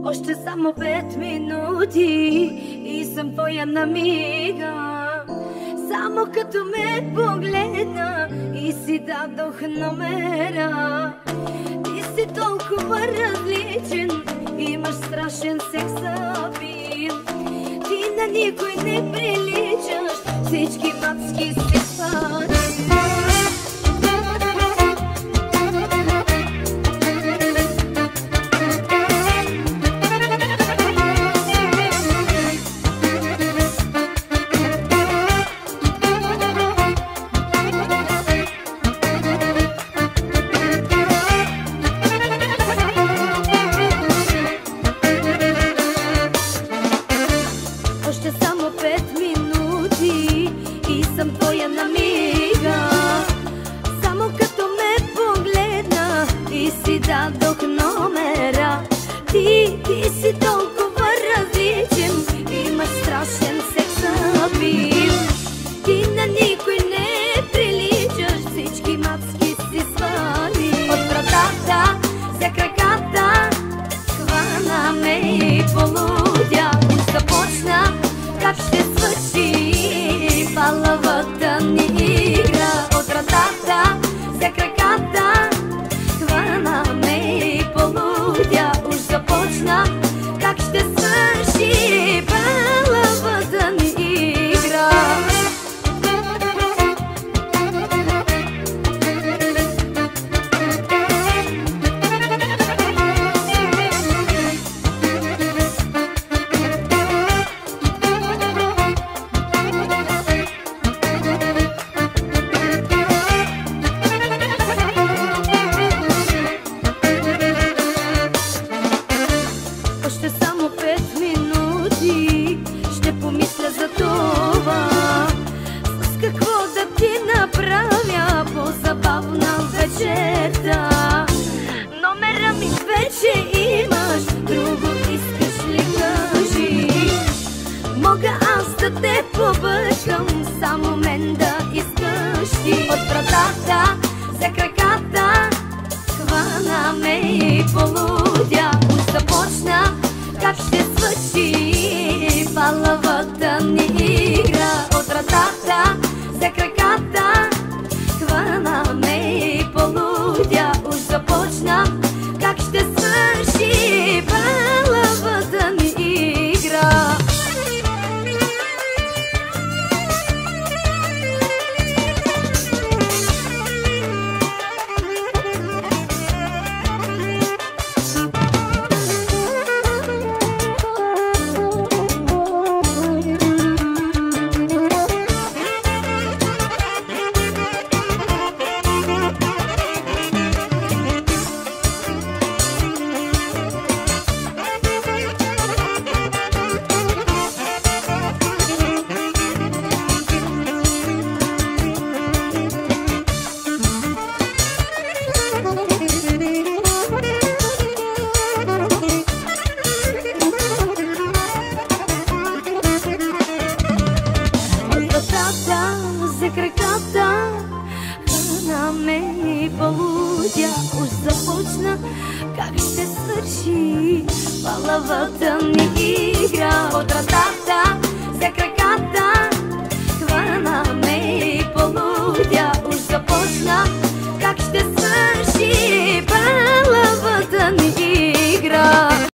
Още само 5 минути и съм твоя намига. Само като ме погледна и си дадох номера. Ти си толкова различен, имаш страшен сексапил. Ти на никой не приличаш, всички мацки си свали. Още само 5 минути и съм твоя намига. Само като ме погледна и си дадох номера. Ти си толкова различен, имаш страшен сексапил. Ти на никой не приличаш, всички мацки си свали. От вратата за краката хвана ме и полудя. Започна как ще свърши палавата ни игра. От вратата за краката хвана ме и полудя. Уж започна как ще свърши палавата ни игра. Още само 5 минути ще помисля за това, с какво да ти направя по-забавна вечерта. Номера ми вече имаш, друго искаш ли кажи? Мога аз да те побъркам, само мен да искаш ти. От вратата за краката хвана ме и полудя. Уж започна как ще свърши палавата ни игра. От вратата за краката хвана ме и полудя. Уж започна как ще свърши палавата ни игра. За краката хвана ме и полудя. Уж започна как ще свърши палавата ни игра. От вратата за краката